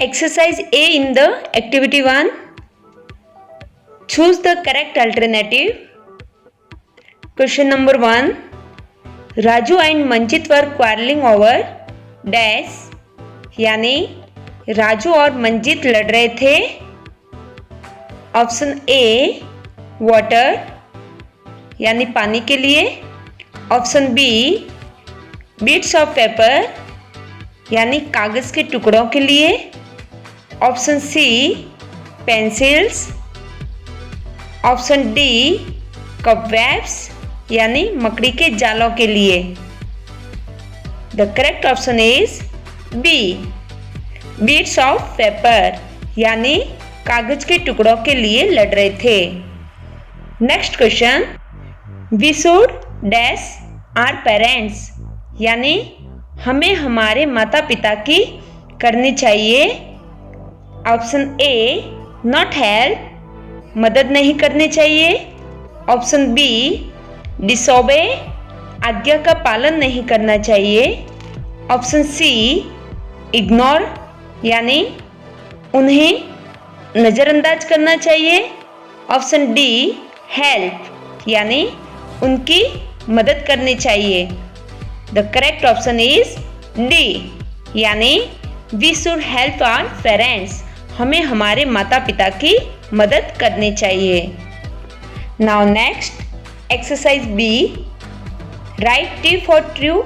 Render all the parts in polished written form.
Exercise A in the activity 1. Choose the correct alternative. Question number 1. Raju and Manjit were quarreling over dash, यानी राजू और मंजित लड़ रहे थे. Option A water, यानी पानी के लिए. Option B bits of paper, यानी कागज के टुकड़ों के लिए. Option C pencils. Option D cobwebs, यानी मकड़ी के जालों के लिए. The correct option is B bits of paper, यानी कागज के टुकड़ों के लिए लड़ रहे थे. Next question. We should dash our parents, यानी हमें हमारे माता पिता की करनी चाहिए. ऑप्शन ए नॉट हेल्प, मदद नहीं करनी चाहिए. ऑप्शन बी डिसोबे, आज्ञा का पालन नहीं करना चाहिए. ऑप्शन सी इग्नोर, यानी उन्हें नज़रअंदाज करना चाहिए. ऑप्शन डी हेल्प, यानी उनकी मदद करनी चाहिए. The correct option is D, यानी we should help our parents, हमें हमारे माता पिता की मदद करनी चाहिए. Now next exercise B. Write T for true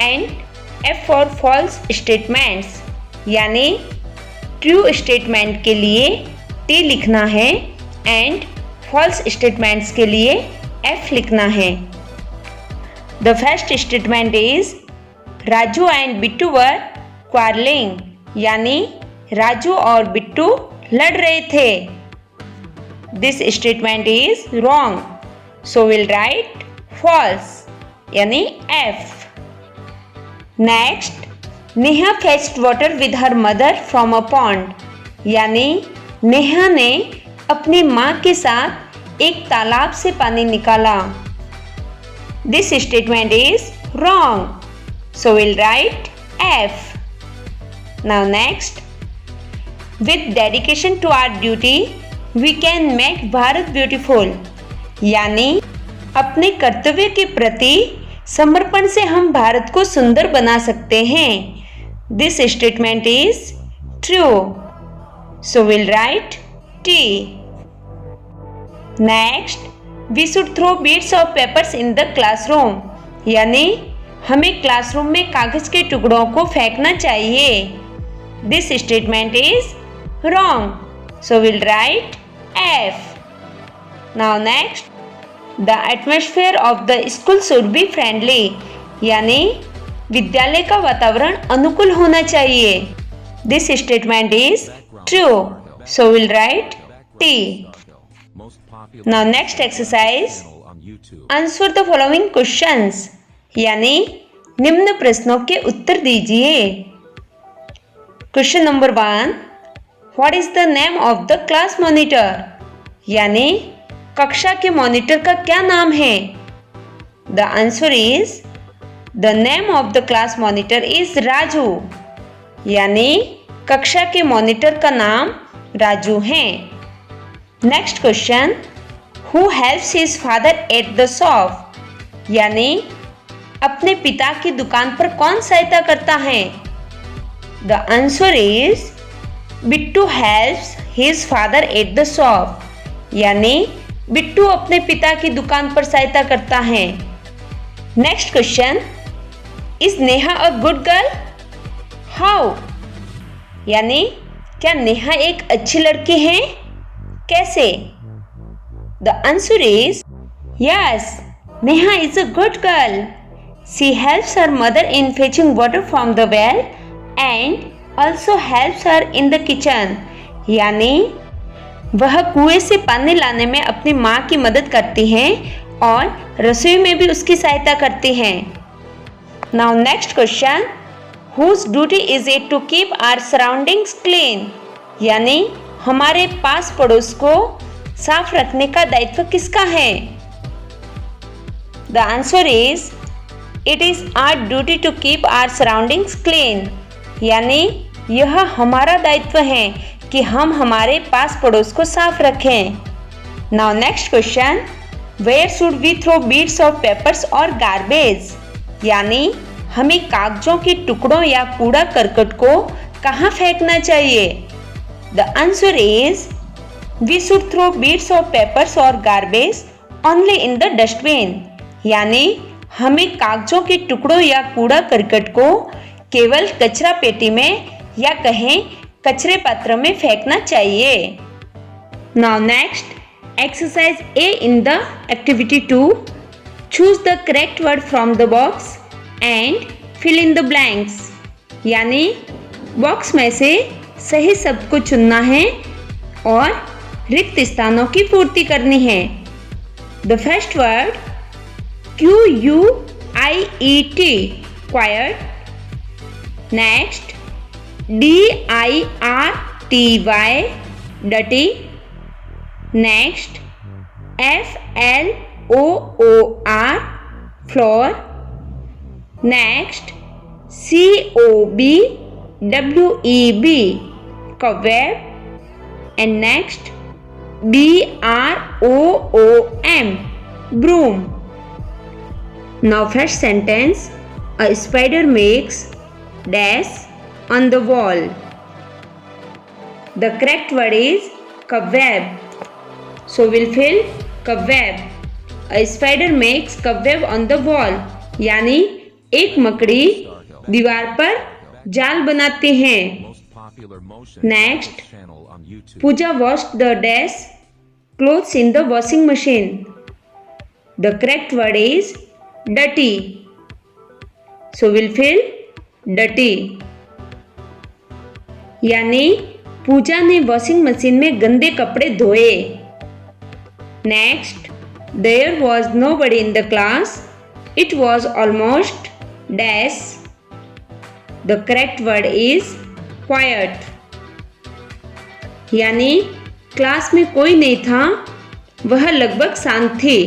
and F for false statements, यानी ट्रू स्टेटमेंट के लिए टी लिखना है एंड फॉल्स स्टेटमेंट्स के लिए एफ लिखना है. The first statement is Raju and Bittu were quarrelling, यानी राजू और बिट्टू लड़ रहे थे. This statement is wrong, so will write false, यानी F. Next. Neha fetched water with her mother from a pond, यानी नेहा ने अपनी माँ के साथ एक तालाब से पानी निकाला. This statement is wrong, so will write F. Now next. With dedication to our duty we can make Bharat beautiful, यानी अपने कर्तव्य के प्रति समर्पण से हम भारत को सुंदर बना सकते हैं. This statement is true, so will write T. Next. We should throw bits of papers in the classroom, यानी हमें क्लासरूम में कागज के टुकड़ों को फेंकना चाहिए. This statement is wrong, so will write F. Now next. The atmosphere of the school should be friendly, यानी विद्यालय का वातावरण अनुकूल होना चाहिए. This statement is true, so will write T. Now next exercise. Answer the following questions, यानी निम्न प्रश्नों के उत्तर दीजिए. Question number 1. What is the name of the class monitor, यानी कक्षा के मॉनिटर का क्या नाम है. The answer is the name of the class monitor is Raju, यानी कक्षा के मॉनिटर का नाम राजू है. Next question. Who helps his father at the shop, यानी अपने पिता की दुकान पर कौन सहायता करता है. The answer is Bittu helps his father at the shop, यानी बिट्टू अपने पिता की दुकान पर सहायता करता है. Next question. Is Neha a good girl, how, यानी क्या नेहा एक अच्छी लड़की है, कैसे. The answer is yes, Neha is a good girl. She helps her mother in fetching water from the well and also helps her in the kitchen, यानी वह कुएं से पानी लाने में अपनी माँ की मदद करती हैं और रसोई में भी उसकी सहायता करती हैं. Now next question. Whose duty is it to keep our surroundings clean, यानी हमारे पास पड़ोस को साफ रखने का दायित्व किसका है. The answer is it is our duty to keep our surroundings clean, यानी यह हमारा दायित्व है कि हम हमारे पास पड़ोस को साफ रखें। Now next question, where should we throw bits of papers और गार्बेज? यानी हमें कागजों के टुकड़ों या कूड़ा करकट को कहाँ फेंकना चाहिए? The answer is we should throw bits of papers और garbage only in the dustbin. यानी हमें कागजों के टुकड़ों या कूड़ा करकट को केवल कचरा पेटी में या कहें कचरे पात्र में फेंकना चाहिए। Now next, exercise A in the activity 2. Choose the correct word from the box and fill in the blanks. यानी बॉक्स में से सही शब्द को चुनना है और रिक्त स्थानों की पूर्ति करनी है। The first word QUIET, quiet. Next, DIRTY, dirty. Next, FLOOR, floor. Next, COBWEB, cobweb. And next, BROOM, broom. Now first sentence, a spider makes dash on the wall. The correct word is cobweb. So we'll fill cobweb. A spider makes cobweb on the wall. यानी एक मकड़ी दीवार पर जाल बनाते हैं। Next, Pooja washed the dash clothes in the washing machine. The correct word is dirty. So we'll fill dirty. यानी पूजा ने वॉशिंग मशीन में गंदे कपड़े धोए। Next, there was nobody in the class. It was almost dash. The correct word is quiet. यानी class में कोई नहीं था, वह लगभग शांत थी।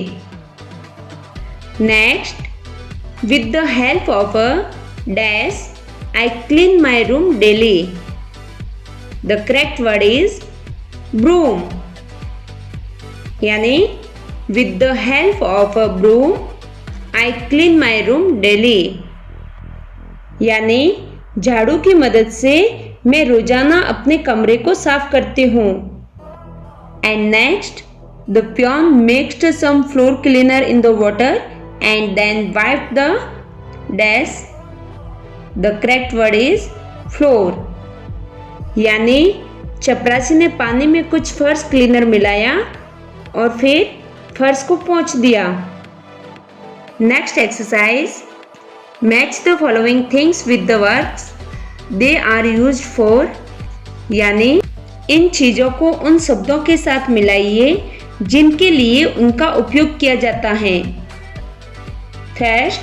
Next, with the help of a dash, I clean my room daily. The correct word is broom. यानी with the help of a broom, I clean my room daily. यानी झाड़ू की मदद से मैं रोजाना अपने कमरे को साफ करती हूँ। And next, the peon mixed some floor cleaner in the water and then wiped the dash. The correct word is floor. यानी चपरासी ने पानी में कुछ फर्श क्लीनर मिलाया और फिर फर्श को पोंछ दिया। Next exercise, match the following things with the words they are used for. यानी इन चीज़ों को उन शब्दों के साथ मिलाइए जिनके लिए उनका उपयोग किया जाता है। First,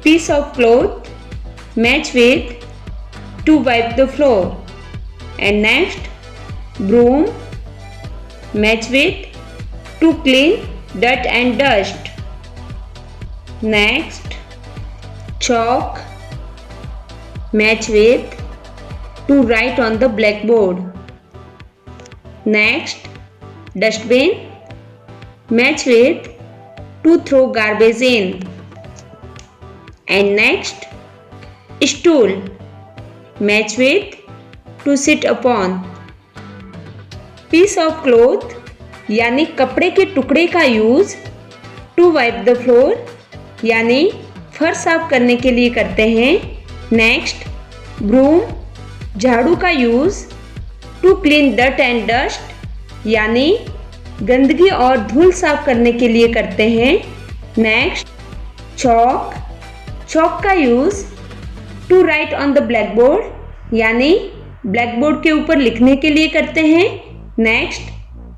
piece of cloth match with to wipe the floor. And next, broom match with to clean dirt and dust. Next, chalk match with to write on the blackboard. Next, dustbin match with to throw garbage in. And next, stool match with to sit upon. Piece of cloth यानी कपड़े के टुकड़े का use to wipe the floor यानी फर्श साफ करने के लिए करते हैं। नेक्स्ट, ब्रूम झाड़ू का use to clean dirt and dust यानी गंदगी और धूल साफ करने के लिए करते हैं। नेक्स्ट, चॉक का use to write on the blackboard यानी ब्लैकबोर्ड के ऊपर लिखने के लिए करते हैं। नेक्स्ट,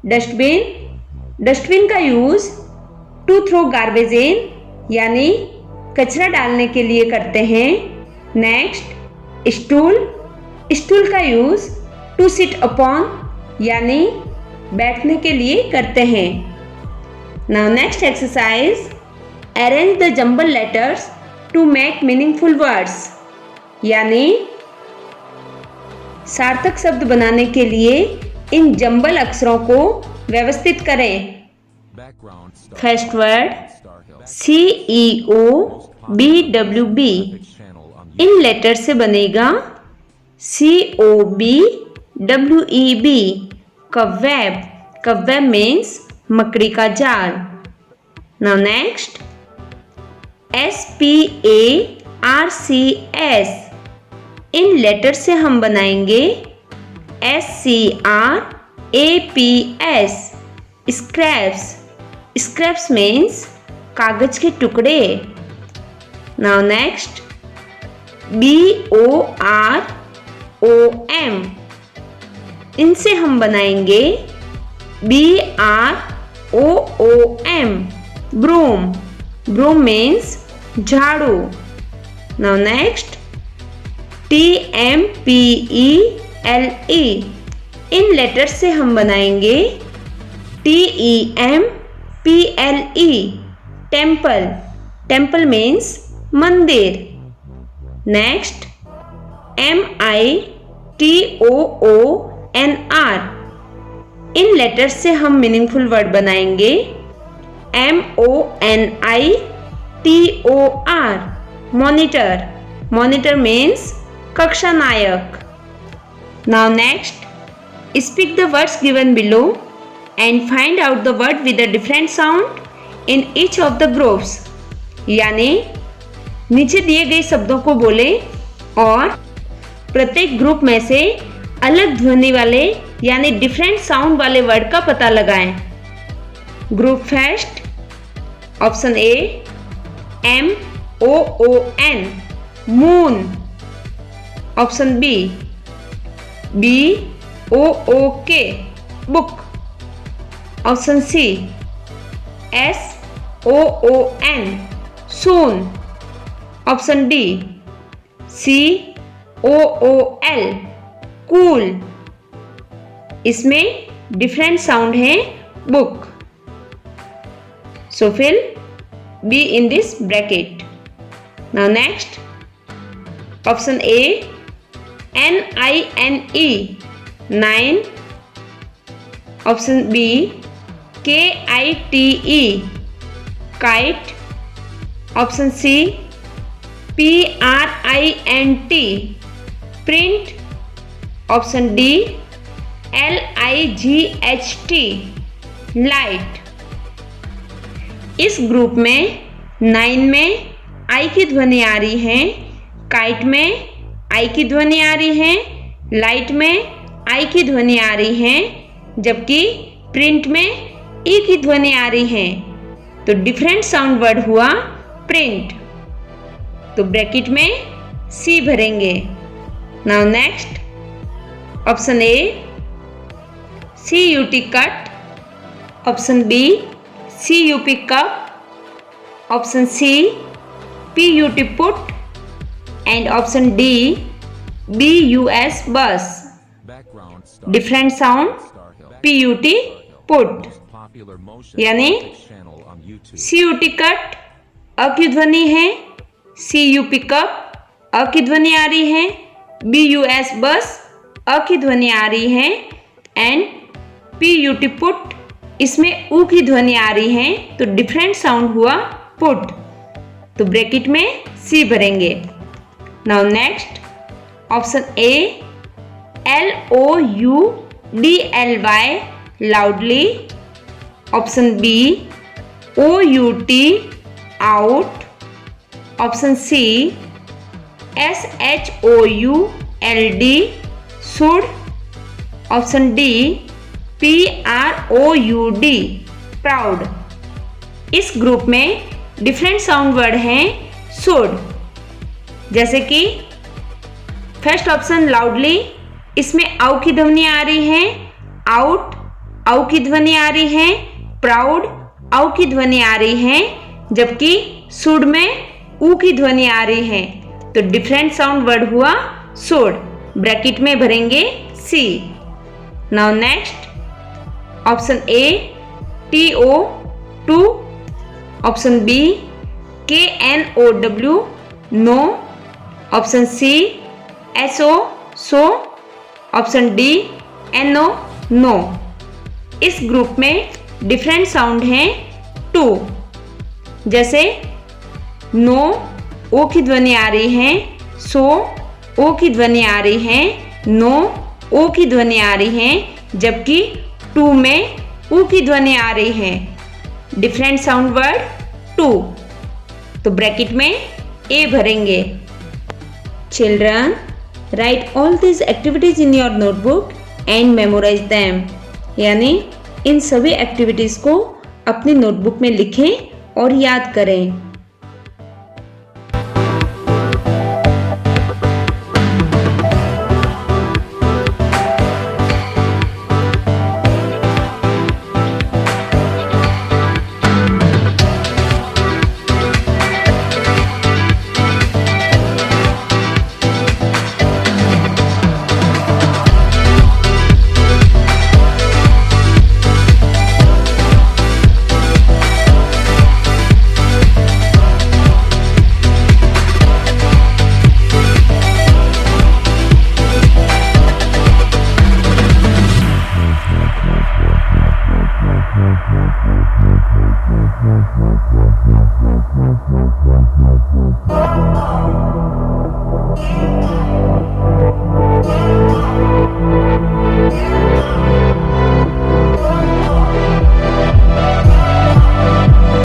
डस्टबिन का use to throw garbage in यानी कचरा डालने के लिए करते हैं। नेक्स्ट, स्टूल का यूज टू सिट अपॉन यानी बैठने के लिए करते हैं। Now next exercise, arrange the jumble letters to make meaningful words यानी सार्थक शब्द बनाने के लिए इन जंबल अक्षरों को व्यवस्थित करें। First word CEOBWB। इन लेटर से बनेगा COBWEB। कव्वेब। कव्वेब मीन्स मकड़ी का जाल। Now next SPARCS। इन लेटर से हम बनाएंगे SCRAPS। स्क्रैप्स। स्क्रैप्स मीन्स कागज के टुकड़े। Now next BOROM। इनसे हम बनाएंगे BROOM। ब्रूम। ब्रूम मीन्स झाड़ू। Now next TMPELE। इन लेटर से हम बनाएंगे TEMPLE। टेम्पल। टेम्पल मीन्स मंदिर। Next MITOONR। इन लेटर से हम मीनिंगफुल वर्ड बनाएंगे MONITOR। मॉनिटर। मॉनिटर मीन्स कक्षा नायक। Now next speak the words given below and find out the word with a different sound in each of the groups. यानी नीचे दिए गए शब्दों को बोले और प्रत्येक ग्रुप में से अलग ध्वनि वाले यानी डिफरेंट साउंड वाले वर्ड का पता लगाएं। Group first option A MOON moon. Option B BOOK book. Option C SOON soon. Option D COOL cool. इसमें डिफरेंट साउंड है book. So fill B in this bracket. Now next option A NINE 9. Option B KITE kite. Option C PRINT print. Option D LIGHT light. इस group में 9 में आई की ध्वनि आ रही है, kite में आई की ध्वनि आ रही है, लाइट में आई की ध्वनि आ रही है, जबकि प्रिंट में ई की ध्वनि आ रही है। तो डिफरेंट साउंड वर्ड हुआ प्रिंट। तो ब्रैकेट में सी भरेंगे। Now next option A CUT cut. Option B CUP cup. Option C PUT put. And option D BUS bus. Different sound PUT put। यानी CUT cut अ की ध्वनि है, CUP cup अ की ध्वनि आ रही है, BUS bus अ की ध्वनि आ रही है एंड PUT put इसमें ऊ की ध्वनि आ रही है। तो डिफरेंट साउंड हुआ पुट। तो ब्रैकेट में सी भरेंगे। Now next option A LOUDLY loudly. Option B OUT out. Option C SHOULD should. Option D PROUD proud. इस ग्रुप में डिफरेंट साउंड वर्ड हैं शुड। जैसे कि फर्स्ट ऑप्शन लाउडली, इसमें आउ की ध्वनि आ रही है, आउट आउ की ध्वनि आ रही है, प्राउड आउ की ध्वनि आ रही है, जबकि शुड में ऊ की ध्वनि आ रही है। तो डिफरेंट साउंड वर्ड हुआ शुड। ब्रैकेट में भरेंगे C. Now next option A TO2। Option B KNOW know. Option C SO so. Option D NO no. इस ग्रुप में डिफरेंट साउंड हैं 2, जैसे नो ओ की ध्वनि आ रही है, सो ओ की ध्वनि आ रही है, नो ओ की ध्वनि आ रही है, जबकि 2 में ऊ की ध्वनि आ रही है। डिफरेंट साउंड वर्ड 2, तो ब्रैकेट में ए भरेंगे। Children, write all this activities in your notebook and memorise them. यानी इन सभी एक्टिविटीज को अपनी नोटबुक में लिखें और याद करें।